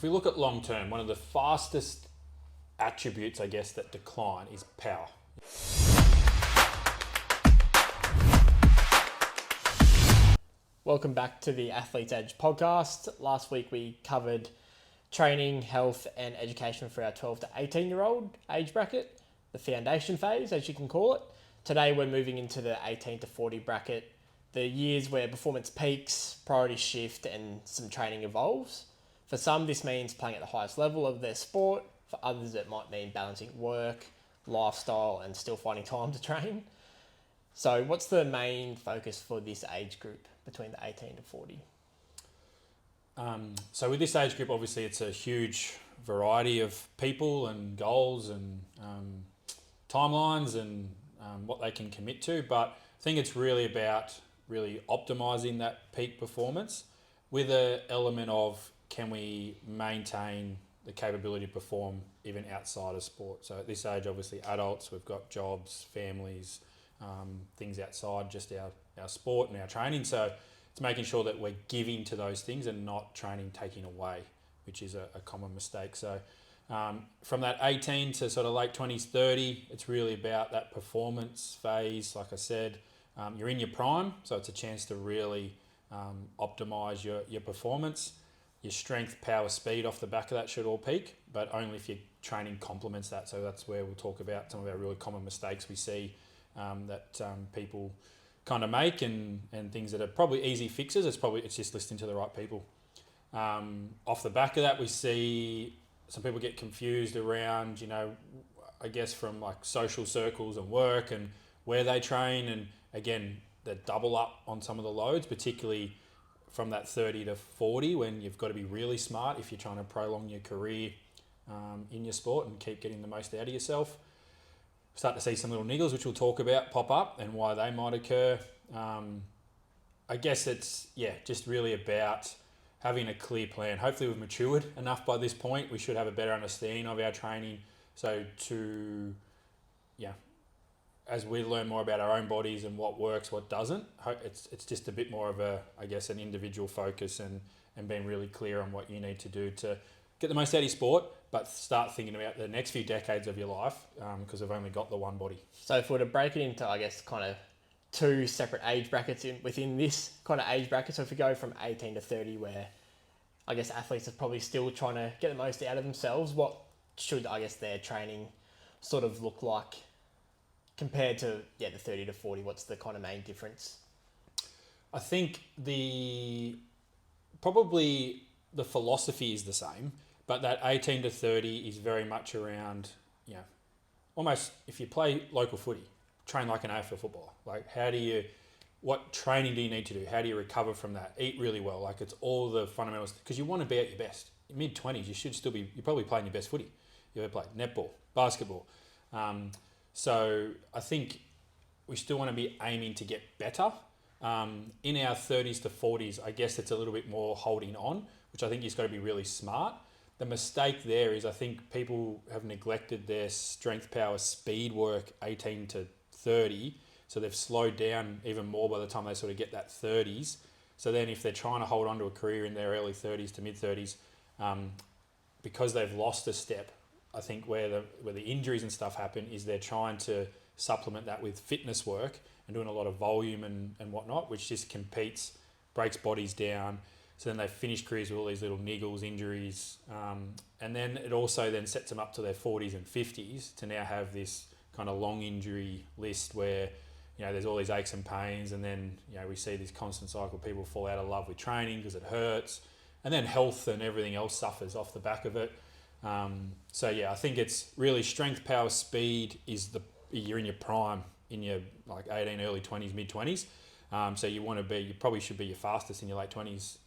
if we look at long term, one of the fastest attributes, I guess, that decline is power. Welcome back to the Athlete's Edge podcast. Last week we covered training, health and education for our 12 to 18 year old age bracket, the foundation phase as you can call it. Today we're moving into the 18 to 40 bracket, the years where performance peaks, priorities shift and some training evolves. For some this means playing at the highest level of their sport, for others it might mean balancing work, lifestyle and still finding time to train. So what's the main focus for this age group between the 18 to 40? So with this age group, obviously it's a huge variety of people and goals and timelines and what they can commit to. But I think it's really about really optimizing that peak performance with an element of can we maintain the capability to perform even outside of sport. So at this age, obviously adults, we've got jobs, families, things outside just our sport and our training. So it's making sure that we're giving to those things and not training taking away, which is a common mistake. So from that 18 to sort of late 20s, 30, it's really about that performance phase. Like I said, you're in your prime, so it's a chance to really optimize your performance. Your strength, power, speed off the back of that should all peak, but only if your training complements that. So that's where we'll talk about some of our really common mistakes we see that people kind of make and things that are probably easy fixes. It's just listening to the right people. Off the back of that, we see some people get confused around, I guess from like social circles and work and where they train. And again, they double up on some of the loads, particularly from that 30 to 40 when you've got to be really smart if you're trying to prolong your career in your sport and keep getting the most out of yourself. Start to see some little niggles, which we'll talk about, pop up and why they might occur. I guess it's, just really about having a clear plan. Hopefully we've matured enough by this point. We should have a better understanding of our training. So as we learn more about our own bodies and what works, what doesn't, it's just a bit more of an individual focus and being really clear on what you need to do to get the most out of your sport, but start thinking about the next few decades of your life because we've only got the one body. So if we were to break it into, kind of two separate age brackets within this kind of age bracket, so if we go from 18 to 30 where athletes are probably still trying to get the most out of themselves, what should their training sort of look like compared to the 30 to 40? What's the kind of main difference? I think probably the philosophy is the same, but that 18 to 30 is very much around, almost if you play local footy, train like an AFL footballer. Like what training do you need to do? How do you recover from that? Eat really well. Like it's all the fundamentals because you want to be at your you're mid-20s, you're probably playing your best footy. You ever played netball, basketball. So I think we still want to be aiming to get better. In our 30s to 40s, I guess it's a little bit more holding on, which I think you've got to be really smart. The mistake there is I think people have neglected their strength, power, speed work 18 to 30. So they've slowed down even more by the time they sort of get that 30s. So then if they're trying to hold on to a career in their early 30s to mid 30s, because they've lost a step, I think where the injuries and stuff happen is they're trying to supplement that with fitness work and doing a lot of volume and whatnot, which just breaks bodies down. So then they finish careers with all these little niggles, injuries. And then it also then sets them up to their 40s and 50s to now have this kind of long injury list where, there's all these aches and pains. And then, we see this constant cycle. People fall out of love with training because it hurts. And then health and everything else suffers off the back of it. I think it's really strength, power, speed you're in your prime in your 18, early 20s, mid 20s. So you probably should be your fastest in your late 20s.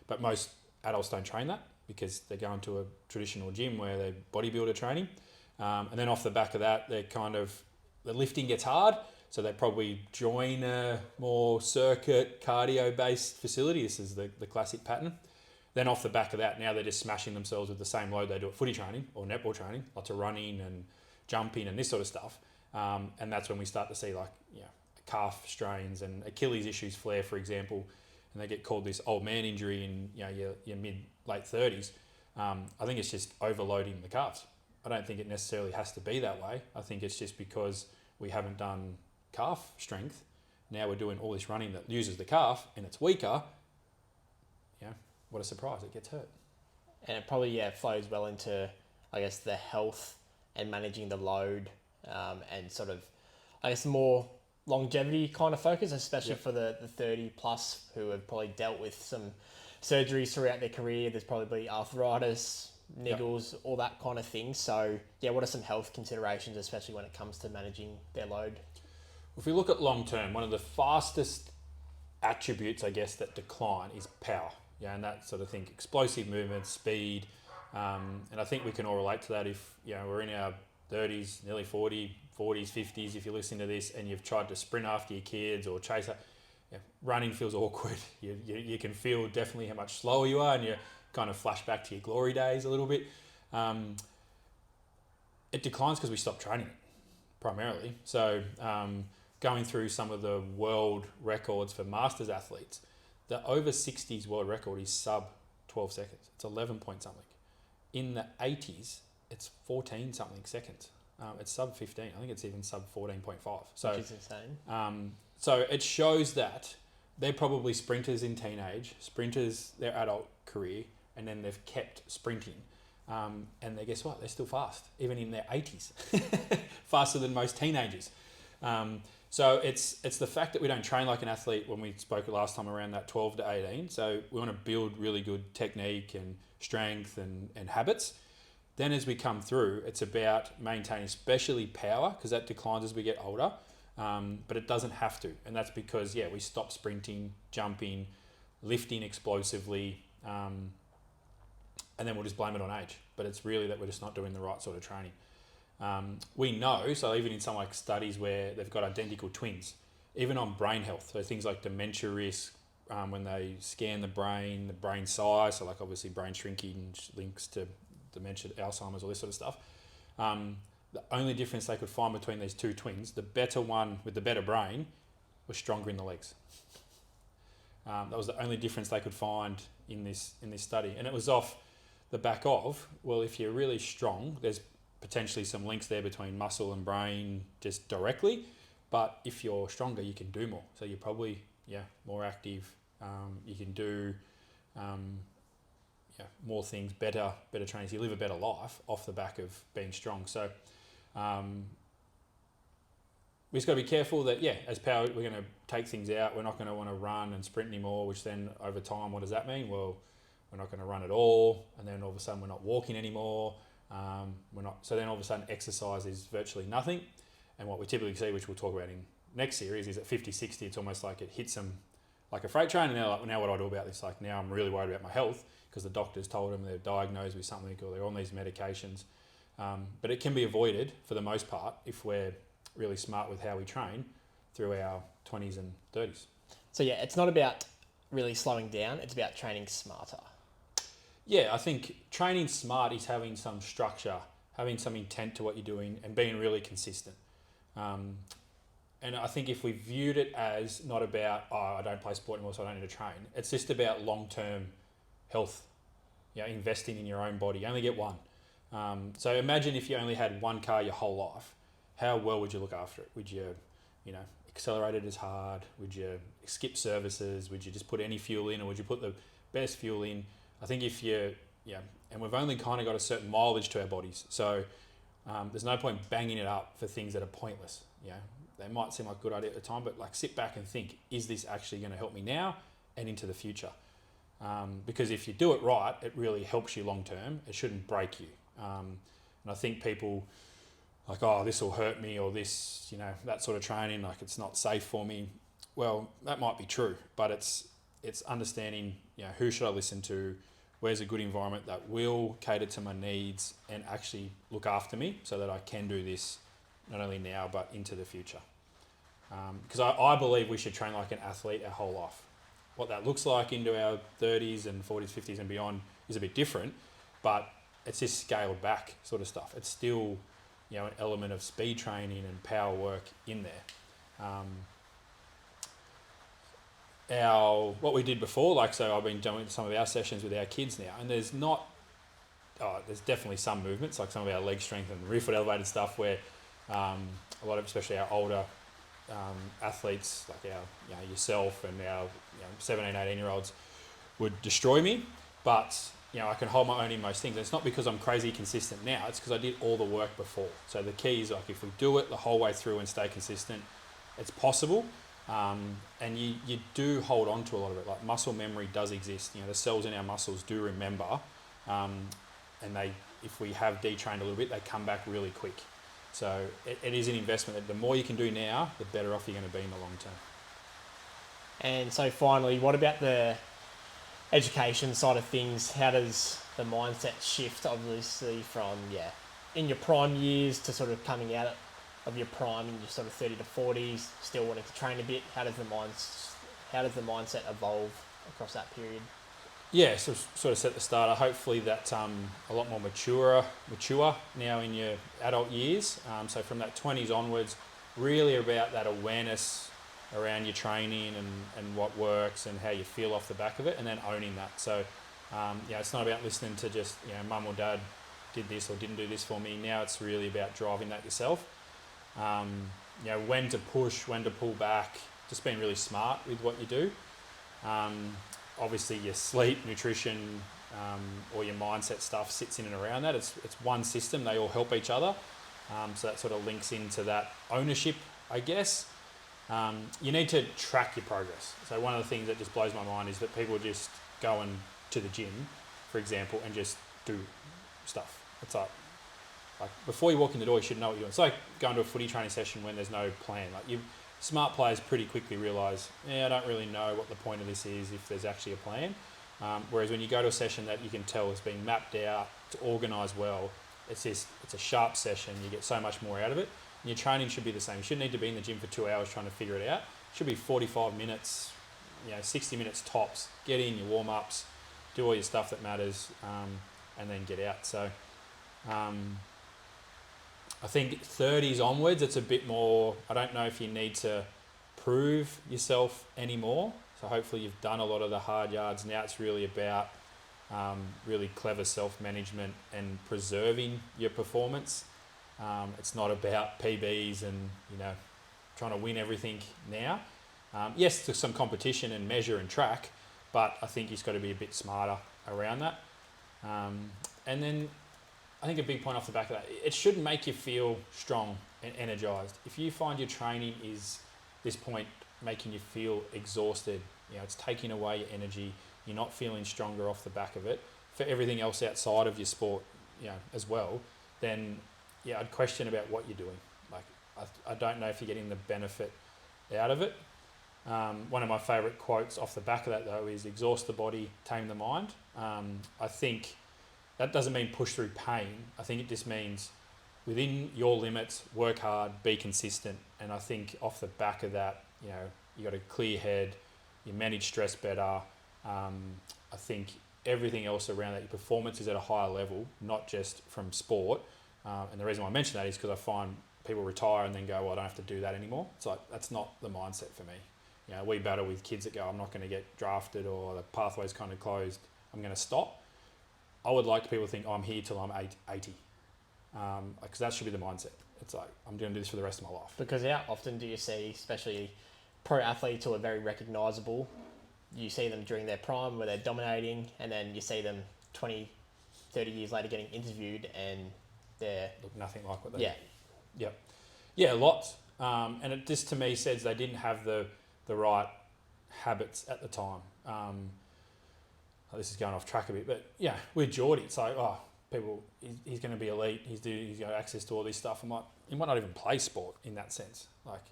But most adults don't train that because they're going to a traditional gym where they're bodybuilder training. And then off the back of that, the lifting gets hard. So they probably join a more circuit cardio based facility. This is the classic pattern. Then off the back of that, now they're just smashing themselves with the same load they do at footy training or netball training, lots of running and jumping and this sort of stuff. And that's when we start to see calf strains and Achilles issues flare, for example, and they get called this old man injury in your mid late 30s. I think it's just overloading the calves. I don't think it necessarily has to be that way. I think it's just because we haven't done calf strength. Now we're doing all this running that uses the calf and it's weaker. What a surprise, it gets hurt. And it probably flows well into, I guess, the health and managing the load, and sort of, I guess, more longevity kind of focus, especially for the 30 plus who have probably dealt with some surgeries throughout their career. There's probably arthritis, niggles, all that kind of thing. So what are some health considerations, especially when it comes to managing their load? If we look at long term, one of the fastest attributes, I guess, that decline is power. And that sort of thing, explosive movement, speed. And I think we can all relate to that if, we're in our 30s, nearly 40s, 50s, if you're listening to this and you've tried to sprint after your kids or chase up, running feels awkward. You can feel definitely how much slower you are and you kind of flash back to your glory days a little bit. It declines because we stop training it, primarily. So going through some of the world records for masters athletes, the over 60s world record is sub 12 seconds. It's 11 point something. In the 80s, it's 14 something seconds. It's sub 15. I think it's even sub 14.5. So, which is insane. So it shows that they're probably sprinters in teenage, sprinters their adult career, and then they've kept sprinting. And guess what? They're still fast, even in their 80s. Faster than most teenagers. So it's the fact that we don't train like an athlete when we spoke last time around that 12 to 18. So we want to build really good technique and strength and habits. Then as we come through, it's about maintaining especially power because that declines as we get older. But it doesn't have to. And that's because, we stop sprinting, jumping, lifting explosively, and then we'll just blame it on age. But it's really that we're just not doing the right sort of training. We know, so even in some like studies where they've got identical twins, even on brain health, so things like dementia risk, when they scan the brain size, so like obviously brain shrinkage links to dementia, Alzheimer's, all this sort of stuff. The only difference they could find between these two twins, the better one with the better brain was stronger in the legs. That was the only difference they could find in this study. And it was off the back of, well, if you're really strong, there's potentially some links there between muscle and brain just directly, but if you're stronger, you can do more. So you're probably more active. You can do more things, better training. So you live a better life off the back of being strong. So we just got to be careful that as power, we're going to take things out. We're not going to want to run and sprint anymore. Which then over time, what does that mean? Well, we're not going to run at all, and then all of a sudden we're not walking anymore. So then all of a sudden exercise is virtually nothing. And what we typically see, which we'll talk about in next series, is at 50, 60, it's almost like it hits them like a freight train. And they're like, now what do I do about this? Like now I'm really worried about my health because the doctors told them they're diagnosed with something or they're on these medications. But it can be avoided for the most part if we're really smart with how we train through our 20s and 30s. So it's not about really slowing down. It's about training smarter. Yeah, I think training smart is having some structure, having some intent to what you're doing and being really consistent. And I think if we viewed it as not about, I don't play sport anymore, so I don't need to train. It's just about long-term health, investing in your own body. You only get one. So imagine if you only had one car your whole life, how well would you look after it? Would you, accelerate it as hard? Would you skip services? Would you just put any fuel in, or would you put the best fuel in? I think if you, and we've only kind of got a certain mileage to our bodies. So there's no point banging it up for things that are pointless. They might seem like a good idea at the time, but like sit back and think, is this actually going to help me now and into the future? Because if you do it right, it really helps you long term. It shouldn't break you. And I think people like, this will hurt me, or this, that sort of training, like it's not safe for me. Well, that might be true, but it's understanding, who should I listen to? Where's a good environment that will cater to my needs and actually look after me so that I can do this not only now, but into the future. Because I believe we should train like an athlete our whole life. What that looks like into our 30s and 40s, 50s and beyond is a bit different, but it's just scaled back sort of stuff. It's still, an element of speed training and power work in there. What we did before, so I've been doing some of our sessions with our kids now, and there's not there's definitely some movements, like some of our leg strength and rear foot elevated stuff where a lot of, especially our older athletes, like yourself and our 17, 18-year-olds would destroy me. But, I can hold my own in most things. And it's not because I'm crazy consistent now, it's because I did all the work before. So the key is, like, if we do it the whole way through and stay consistent, it's possible. And you do hold on to a lot of it. Like, muscle memory does exist. The cells in our muscles do remember. And if we have detrained a little bit, they come back really quick. So it is an investment that the more you can do now, the better off you're going to be in the long term. And so finally, what about the education side of things? How does the mindset shift, obviously, from, in your prime years to sort of coming out of your prime in your sort of 30 to 40s, still wanting to train a bit? How does the mindset evolve across that period? Yeah, so sort of set the starter. Hopefully that's a lot more mature now in your adult years. So from that 20s onwards, really about that awareness around your training and what works and how you feel off the back of it, and then owning that. So it's not about listening to just mum or dad did this or didn't do this for me. Now it's really about driving that yourself. When to push, when to pull back, just being really smart with what you do. Obviously your sleep, nutrition, or your mindset stuff sits in and around that. It's one system, they all help each other. So that sort of links into that ownership, I guess. You need to track your progress. So one of the things that just blows my mind is that people just go to the gym, for example, and just do stuff. It's like before you walk in the door, you should know what you're doing. It's like going to a footy training session when there's no plan. Smart players pretty quickly realise, I don't really know what the point of this is if there's actually a plan. Whereas when you go to a session that you can tell is being mapped out, it's organised well, it's a sharp session, you get so much more out of it. And your training should be the same. You shouldn't need to be in the gym for 2 hours trying to figure it out. It should be 45 minutes, 60 minutes tops. Get in your warm-ups, do all your stuff that matters, and then get out. So I think 30s onwards, it's a bit more, I don't know if you need to prove yourself anymore. So hopefully you've done a lot of the hard yards. Now it's really about really clever self-management and preserving your performance. It's not about PBs and, trying to win everything now. Yes, there's some competition and measure and track, but I think you've got to be a bit smarter around that. And then I think a big point off the back of that, it should make you feel strong and energised. If you find your training is this point making you feel exhausted, it's taking away your energy, you're not feeling stronger off the back of it, for everything else outside of your sport, as well, then I'd question about what you're doing. I don't know if you're getting the benefit out of it. One of my favourite quotes off the back of that, though, is exhaust the body, tame the mind. I think that doesn't mean push through pain. I think it just means within your limits, work hard, be consistent. And I think off the back of that, you got a clear head, you manage stress better. I think everything else around that, your performance is at a higher level, not just from sport. And the reason why I mention that is because I find people retire and then go, well, I don't have to do that anymore. It's like, that's not the mindset for me. We battle with kids that go, I'm not going to get drafted, or the pathway's kind of closed, I'm going to stop. I would like people to think, I'm here till I'm 80. Because that should be the mindset. It's like, I'm going to do this for the rest of my life. Because how often do you see, especially pro athletes who are very recognisable, you see them during their prime where they're dominating, and then you see them 20, 30 years later getting interviewed and they're... Look nothing like what they... Yeah. Yep. Yeah, lots. And it just, to me, says they didn't have the right habits at the time. This is going off track a bit, but with Geordie, it's like, he's going to be elite. He's got access to all this stuff. I'm like, he might not even play sport in that sense. Like,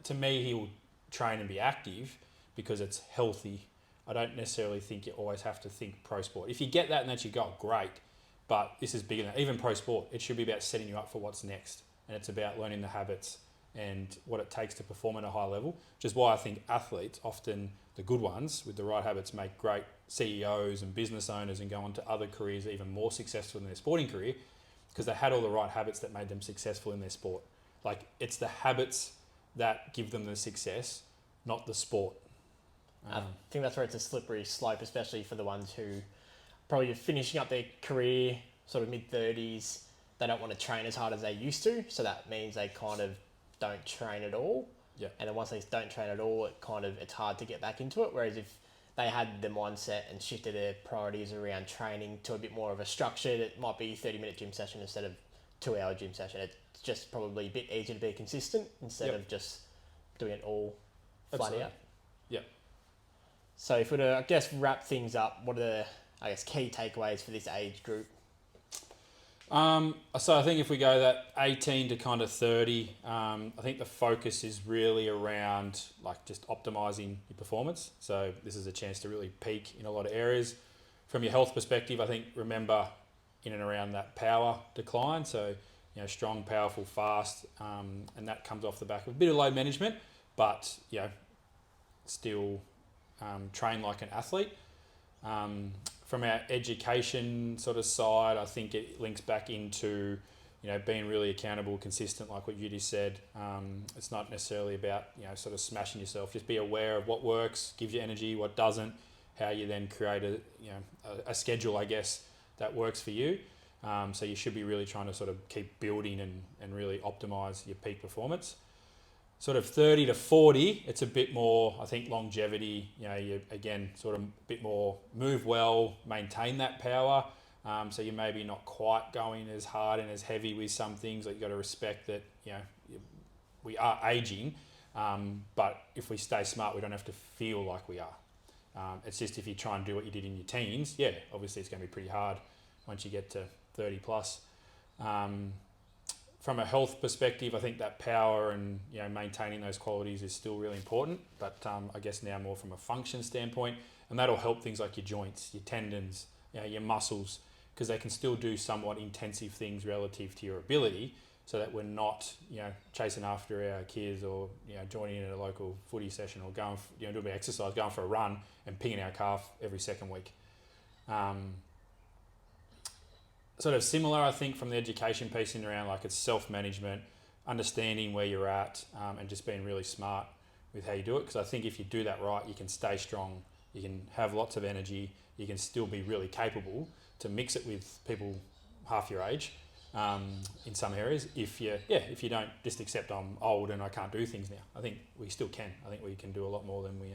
to me, he'll train and be active because it's healthy. I don't necessarily think you always have to think pro sport. If you get that and that's your goal, great. But this is bigger than that. Even pro sport, it should be about setting you up for what's next. And it's about learning the habits and what it takes to perform at a high level, which is why I think athletes, often the good ones with the right habits, make great CEOs and business owners and go on to other careers even more successful in their sporting career, because they had all the right habits that made them successful in their sport. Like, it's the habits that give them the success, not the sport. I think that's where it's a slippery slope, especially for the ones who probably are finishing up their career sort of mid-30s, they don't want to train as hard as they used to, so that means they kind of don't train at all. Yeah. And then once they don't train at all, it's hard to get back into it. Whereas if they had the mindset and shifted their priorities around training to a bit more of a structured, it might be 30-minute gym session instead of 2-hour gym session. It's just probably a bit easier to be consistent instead of just doing it all flat out. Yeah. So if we were to, I guess, wrap things up, what are the, key takeaways for this age group? So I think if we go that 18 to kind of 30, I think the focus is really around like just optimizing your performance. So this is a chance to really peak in a lot of areas. From your health perspective, I think remember in and around that power decline. So, strong, powerful, fast, and that comes off the back of a bit of load management, but, still train like an athlete. From our education sort of side, I think it links back into, being really accountable, consistent, like what you just said. It's not necessarily about, sort of smashing yourself. Just be aware of what works, gives you energy, what doesn't, how you then create a schedule, I guess, that works for you. So you should be really trying to sort of keep building and really optimize your peak performance. Sort of 30 to 40, it's a bit more, I think, longevity. You again sort of a bit more move well, maintain that power. So you maybe not quite going as hard and as heavy with some things. Like you got to respect that, we are aging, but if we stay smart, we don't have to feel like we are. It's just if you try and do what you did in your teens, obviously it's going to be pretty hard once you get to 30 plus. From a health perspective, I think that power and maintaining those qualities is still really important, but I guess now more from a function standpoint, and that'll help things like your joints, your tendons, your muscles, because they can still do somewhat intensive things relative to your ability, so that we're not chasing after our kids or joining in at a local footy session or going doing a bit of exercise, going for a run and pinging our calf every second week. Sort of similar, I think, from the education piece in around like it's self-management, understanding where you're at, and just being really smart with how you do it. Because I think if you do that right, you can stay strong, you can have lots of energy, you can still be really capable to mix it with people half your age in some areas. If you don't just accept I'm old and I can't do things now, I think we still can. I think we can do a lot more than we